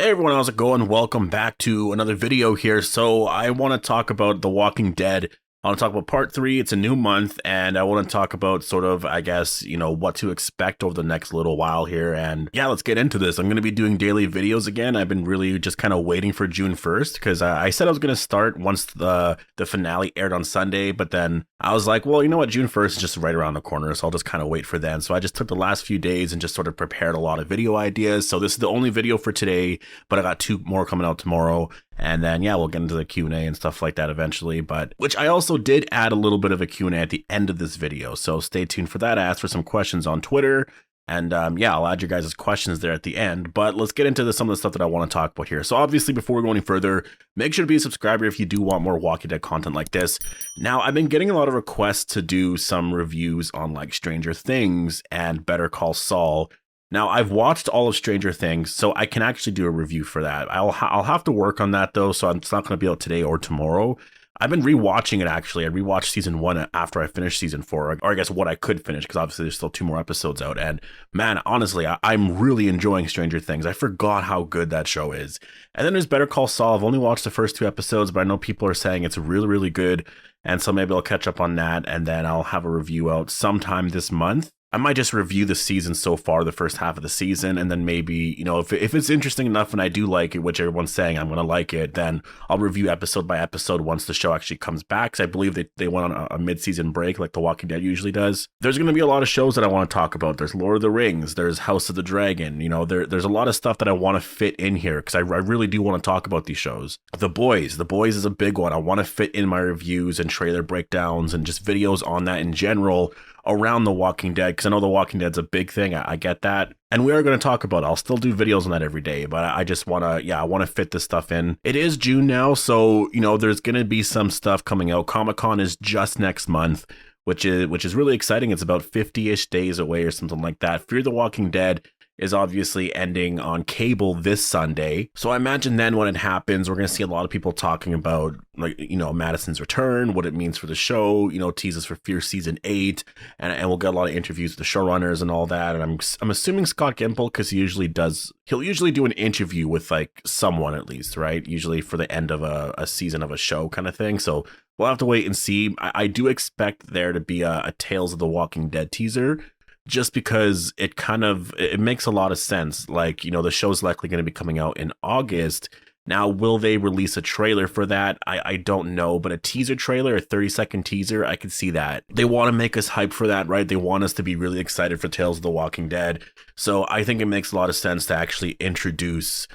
Hey everyone, how's it going? Welcome back to another video here. So I want to talk about The Walking Dead. I want to talk about part 3. It's a new month, and I want to talk about sort of, I guess, what to expect over the next little while here. And yeah, let's get into this. I'm going to be doing daily videos again. I've been really just kind of waiting for June 1st because I said I was going to start once the finale aired on Sunday, but then I was like, well, you know what? June 1st is just right around the corner, so I'll just kind of wait for then. So I just took the last few days and just sort of prepared a lot of video ideas. So this is the only video for today, but I got 2 more coming out tomorrow. And then, yeah, we'll get into the Q&A and stuff like that eventually, but which I also did add a little bit of a Q&A at the end of this video. So stay tuned for that. I asked for some questions on Twitter, and yeah, I'll add your guys' questions there at the end. But let's get into some of the stuff that I want to talk about here. So obviously, before we go any further, make sure to be a subscriber if you do want more Walking Dead content like this. Now, I've been getting a lot of requests to do some reviews on like Stranger Things and Better Call Saul. Now, I've watched all of Stranger Things, so I can actually do a review for that. I'll have to work on that, though, so it's not going to be out today or tomorrow. I've been rewatching it, actually. I rewatched season 1 after I finished season 4, or I guess what I could finish, because obviously there's still 2 more episodes out. And man, honestly, I'm really enjoying Stranger Things. I forgot how good that show is. And then there's Better Call Saul. I've only watched the first 2 episodes, but I know people are saying it's really, really good. And so maybe I'll catch up on that, and then I'll have a review out sometime this month. I might just review the season so far, the first half of the season, and then maybe, if it's interesting enough and I do like it, which everyone's saying I'm going to like it, then I'll review episode by episode once the show actually comes back, because I believe they went on a mid-season break like The Walking Dead usually does. There's going to be a lot of shows that I want to talk about. There's Lord of the Rings, there's House of the Dragon, there's a lot of stuff that I want to fit in here, because I really do want to talk about these shows. The Boys is a big one. I want to fit in my reviews and trailer breakdowns and just videos on that in general around The Walking Dead, because I know The Walking Dead's a big thing. I get that. And we are going to talk about it. I'll still do videos on that every day, but I just want to, I want to fit this stuff in. It is June now, so, there's going to be some stuff coming out. Comic-Con is just next month, which is really exciting. It's about 50-ish days away or something like that. Fear the Walking Dead is obviously ending on cable this Sunday. So I imagine then when it happens, we're going to see a lot of people talking about, like, Madison's return, what it means for the show, teases for Fear Season 8, and we'll get a lot of interviews with the showrunners and all that. And I'm assuming Scott Gimple, because he'll usually do an interview with like someone at least, right? Usually for the end of a season of a show kind of thing. So we'll have to wait and see. I do expect there to be a Tales of the Walking Dead teaser, just because it makes a lot of sense. Like, the show's likely going to be coming out in August. Now, will they release a trailer for that? I don't know, but a teaser trailer, a 30-second teaser, I could see that. They want to make us hype for that, right? They want us to be really excited for Tales of the Walking Dead. So I think it makes a lot of sense to actually introduce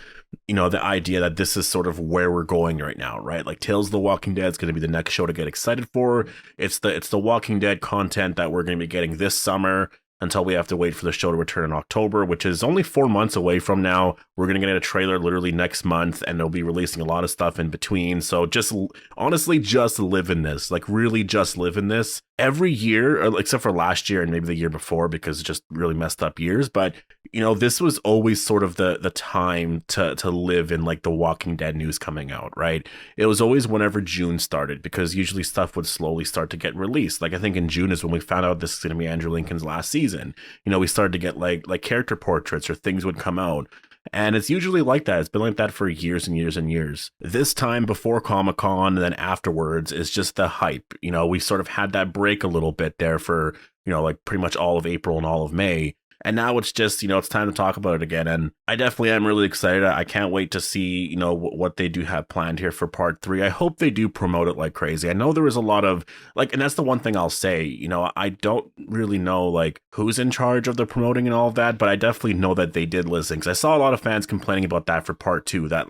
the idea that this is sort of where we're going right now, right? Like Tales of the Walking Dead is going to be the next show to get excited for. It's the Walking Dead content that we're going to be getting this summer, until we have to wait for the show to return in October, which is only 4 months away from now. We're going to get a trailer literally next month, and they'll be releasing a lot of stuff in between. So just honestly, just live in this, like really just live in this. Every year, except for last year and maybe the year before, because it's just really messed up years. But, this was always sort of the time to live in like the Walking Dead news coming out, right? It was always whenever June started, because usually stuff would slowly start to get released. Like I think in June is when we found out this is going to be Andrew Lincoln's last season. We started to get like character portraits or things would come out. And it's usually like that. It's been like that for years and years and years. This time before Comic-Con and then afterwards is just the hype. We sort of had that break a little bit there for, like pretty much all of April and all of May. And now it's just, it's time to talk about it again. And I definitely am really excited. I can't wait to see, what they do have planned here for part 3. I hope they do promote it like crazy. I know there was a lot of like, and that's the one thing I'll say, I don't really know like who's in charge of the promoting and all of that, but I definitely know that they did listen, because I saw a lot of fans complaining about that for part 2, that,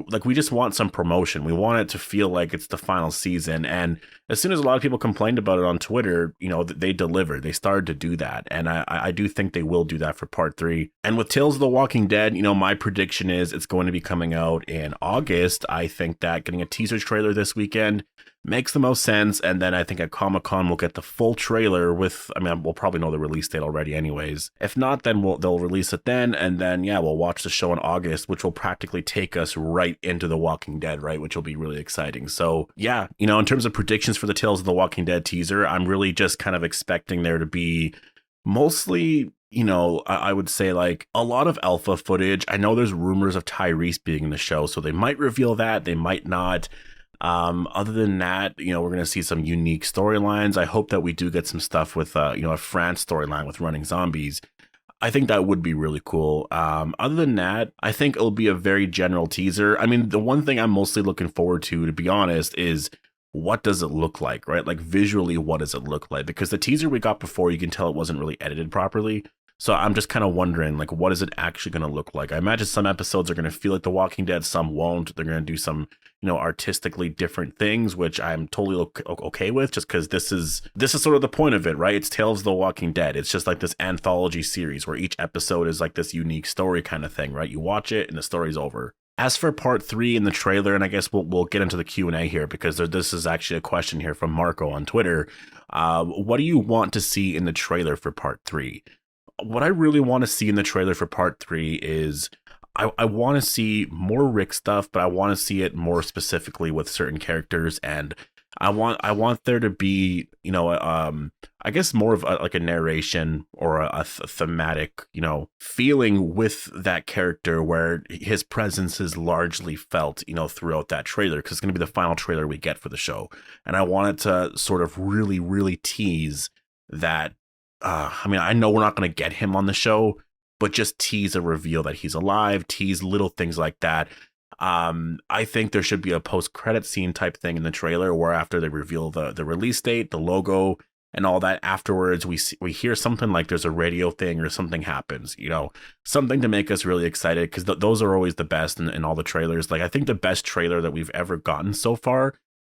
like we just want some promotion. We want it to feel like it's the final season. And as soon as a lot of people complained about it on Twitter, they delivered. They started to do that. And I do think they will do that for part 3. And with Tales of the Walking Dead, my prediction is it's going to be coming out in August. I think that getting a teaser trailer this weekend makes the most sense. And then I think at Comic-Con we'll get the full trailer with, we'll probably know the release date already anyways. If not, then they'll release it then. And then, yeah, we'll watch the show in August, which will practically take us right into The Walking Dead, right? Which will be really exciting. So yeah, in terms of predictions for the Tales of the Walking Dead teaser, I'm really just kind of expecting there to be mostly I would say like a lot of alpha footage. I know there's rumors of Tyrese being in the show, so they might reveal that, they might not. Other than that, we're going to see some unique storylines. I hope that we do get some stuff with, a France storyline with running zombies. I think that would be really cool. Other than that, I think it'll be a very general teaser. I mean, the one thing I'm mostly looking forward to be honest, is what does it look like, right? Like visually, what does it look like? Because the teaser we got before, you can tell it wasn't really edited properly. So I'm just kind of wondering, like, what is it actually going to look like? I imagine some episodes are going to feel like The Walking Dead, some won't. They're going to do some, artistically different things, which I'm totally okay with, just because this is sort of the point of it, right? It's Tales of The Walking Dead. It's just like this anthology series where each episode is like this unique story kind of thing, right? You watch it and the story's over. As for part 3 in the trailer, and I guess we'll get into the Q&A here, because this is actually a question here from Marco on Twitter. What do you want to see in the trailer for part 3? What I really want to see in the trailer for part 3 is I want to see more Rick stuff, but I want to see it more specifically with certain characters, and I want there to be, I guess more of like a narration or a thematic, feeling with that character where his presence is largely felt, throughout that trailer, because it's going to be the final trailer we get for the show. And I want it to sort of really, really tease that. I know we're not going to get him on the show, but just tease a reveal that he's alive, tease little things like that. I think there should be a post-credit scene type thing in the trailer where after they reveal the release date, the logo, and all that, afterwards we hear something like there's a radio thing or something happens, something to make us really excited, because those are always the best in all the trailers. Like, I think the best trailer that we've ever gotten so far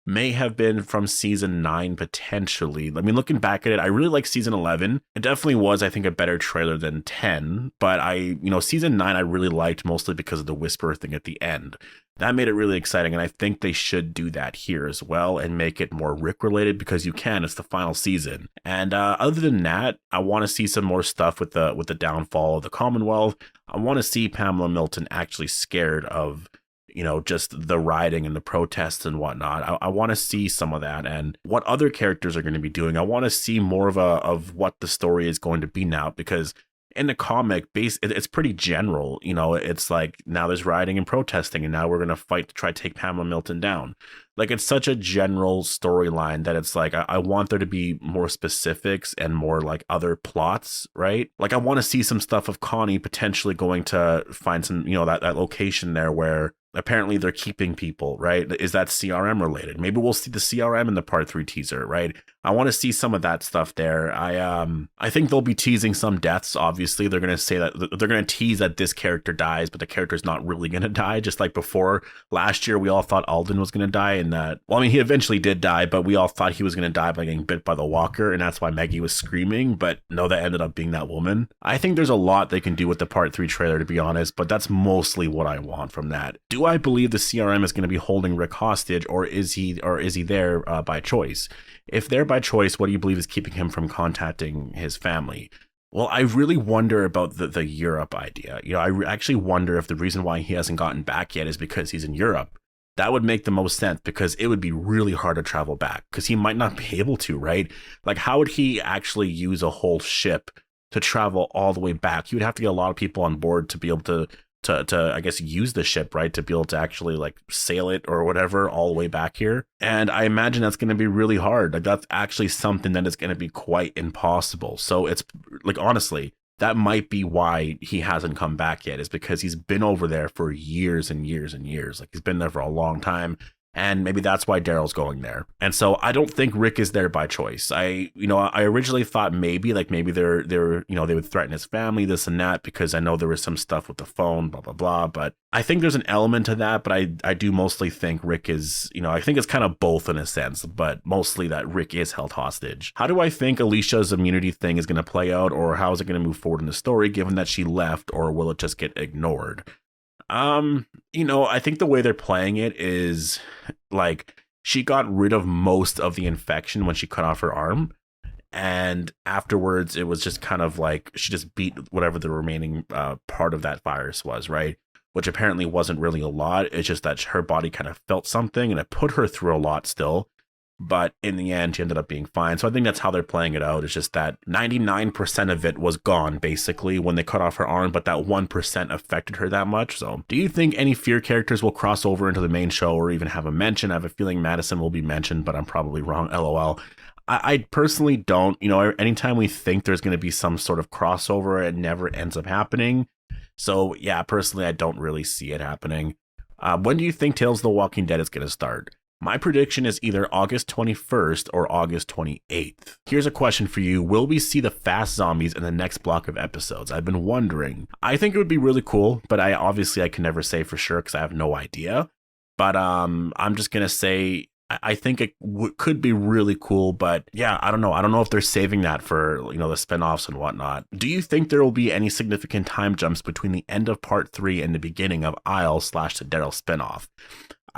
may have been from season 9, potentially. I mean, looking back at it, I really like season 11. It definitely was, I think, a better trailer than 10, but season 9 I really liked, mostly because of the whisper thing at the end. That made it really exciting, and I think they should do that here as well and make it more Rick related, because it's the final season. And other than that, I want to see some more stuff with the downfall of the Commonwealth. I want to see Pamela Milton actually scared of just the rioting and the protests and whatnot. I want to see some of that, and what other characters are going to be doing. I want to see more of what the story is going to be now, because in the comic base, it's pretty general. It's like, now there's rioting and protesting, and now we're going to fight to try to take Pamela Milton down. Like, it's such a general storyline that it's like, I want there to be more specifics and more like other plots, right? Like, I want to see some stuff of Connie potentially going to find some, that location there where apparently they're keeping people, right? Is that CRM related? Maybe we'll see the CRM in the part 3 teaser, right? I want to see some of that stuff there. I think they'll be teasing some deaths. Obviously, they're going to say that they're going to tease that this character dies, but the character's not really going to die. Just like before last year, we all thought Alden was going to die, and that, well, I mean, he eventually did die, but we all thought he was going to die by getting bit by the walker, and that's why Maggie was screaming. But no, that ended up being that woman. I think there's a lot they can do with the part 3 trailer, to be honest, but that's mostly what I want from that. Do I believe the CRM is going to be holding Rick hostage, or is he there by choice? If they're by choice, what do you believe is keeping him from contacting his family? Well, I really wonder about the Europe idea. I actually wonder if the reason why he hasn't gotten back yet is because he's in Europe. That would make the most sense, because it would be really hard to travel back, because he might not be able to, right? Like, how would he actually use a whole ship to travel all the way back? He would have to get a lot of people on board to be able to I guess use the ship, right, to be able to actually like sail it or whatever all the way back here. And I imagine that's going to be really hard. Like, that's actually something that is going to be quite impossible. So it's like, honestly, that might be why he hasn't come back yet, is because he's been over there for years and years and years. Like, he's been there for a long time. And maybe that's why Daryl's going there. And so I don't think Rick is there by choice. I originally thought maybe they're they would threaten his family, this and that, because I know there was some stuff with the phone, blah, blah, blah. But I think there's an element to that. But I do mostly think Rick is, I think it's kind of both in a sense, but mostly that Rick is held hostage. How do I think Alicia's immunity thing is going to play out, or how is it going to move forward in the story, given that she left, or will it just get ignored? I think the way they're playing it is like, she got rid of most of the infection when she cut off her arm, and afterwards it was just kind of like she just beat whatever the remaining part of that virus was, right? Which apparently wasn't really a lot. It's just that her body kind of felt something, and it put her through a lot still. but in the end, she ended up being fine. So I think that's how they're playing it out. It's just that 99% of it was gone, basically, when they cut off her arm, but that 1% affected her that much. So do you think any Fear characters will cross over into the main show or even have a mention? I have a feeling Madison will be mentioned, but I'm probably wrong, LOL. I personally don't. You know, anytime we think there's going to be some sort of crossover, it never ends up happening. So yeah, personally, I don't really see it happening. When do you think Tales of the Walking Dead is going to start? My prediction is either August 21st or August 28th. Here's a question for you. Will we see the fast zombies in the next block of episodes? I've been wondering. I think it would be really cool, but I can never say for sure because I have no idea. But I'm just going to say I think it could be really cool, but yeah, I don't know. I don't know if they're saving that for, you know, the spinoffs and whatnot. Do you think there will be any significant time jumps between the end of part 3 and the beginning of Isle/the Daryl spinoff?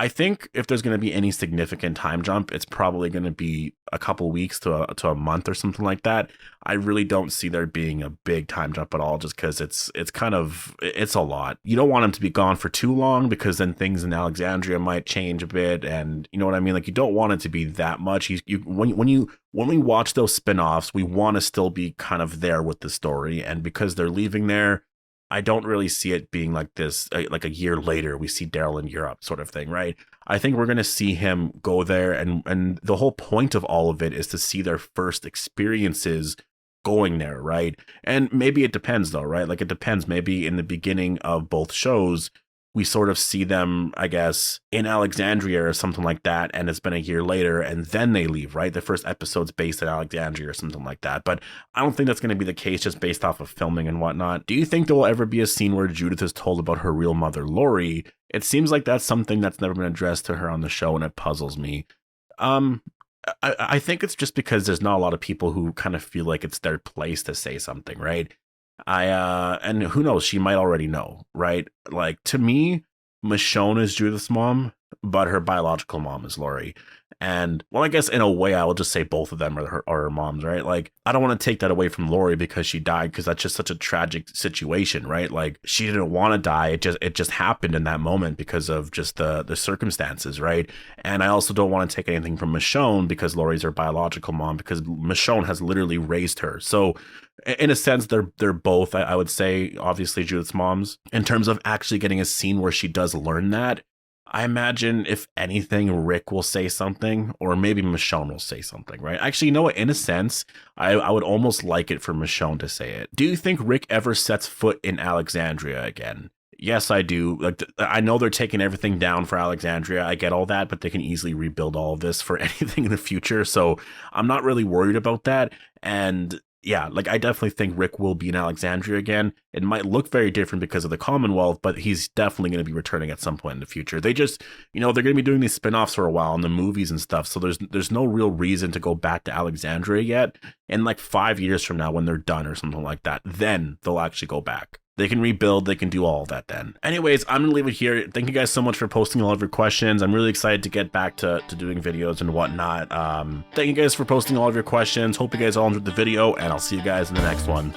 I think if there's going to be any significant time jump, it's probably going to be a couple weeks to a month or something like that. I really don't see there being a big time jump at all, just because it's a lot. You don't want him to be gone for too long because then things in Alexandria might change a bit, and you know what I mean. Like, you don't want it to be that much. When we watch those spin-offs, we want to still be kind of there with the story, and because they're leaving there, I don't really see it being like this, like a year later, we see Daryl in Europe sort of thing, right? I think we're going to see him go there. And the whole point of all of it is to see their first experiences going there, right? And maybe it depends though, right? Like, it depends. Maybe in the beginning of both shows, we sort of see them, I guess, in Alexandria or something like that, and it's been a year later, and then they leave, right? The first episode's based in Alexandria or something like that. But I don't think that's going to be the case just based off of filming and whatnot. Do you think there will ever be a scene where Judith is told about her real mother, Lori? It seems like that's something that's never been addressed to her on the show, and it puzzles me. I think it's just because there's not a lot of people who kind of feel like it's their place to say something, right? And who knows, she might already know, right? Like, to me, Michonne is Judith's mom, but her biological mom is Lori. And, well, I guess in a way, I will just say both of them are her moms, right? Like, I don't want to take that away from Lori because she died, because that's just such a tragic situation, right? Like, she didn't want to die. It just happened in that moment because of just the circumstances, right? And I also don't want to take anything from Michonne because Lori's her biological mom, because Michonne has literally raised her. So in a sense, they're both, I would say, obviously Judith's moms. In terms of actually getting a scene where she does learn that, I imagine, if anything, Rick will say something, or maybe Michonne will say something, right? Actually, you know what? In a sense, I would almost like it for Michonne to say it. Do you think Rick ever sets foot in Alexandria again? Yes, I do. Like, I know they're taking everything down for Alexandria. I get all that, but they can easily rebuild all of this for anything in the future. So I'm not really worried about that. And yeah, like, I definitely think Rick will be in Alexandria again. It might look very different because of the Commonwealth, but he's definitely going to be returning at some point in the future. They just, you know, they're going to be doing these spin-offs for a while in the movies and stuff, so there's no real reason to go back to Alexandria yet. And like 5 years from now, when they're done or something like that, then they'll actually go back. They can rebuild, they can do all of that then. Anyways, I'm going to leave it here. Thank you guys so much for posting all of your questions. I'm really excited to get back to doing videos and whatnot. Thank you guys for posting all of your questions. Hope you guys all enjoyed the video, and I'll see you guys in the next one.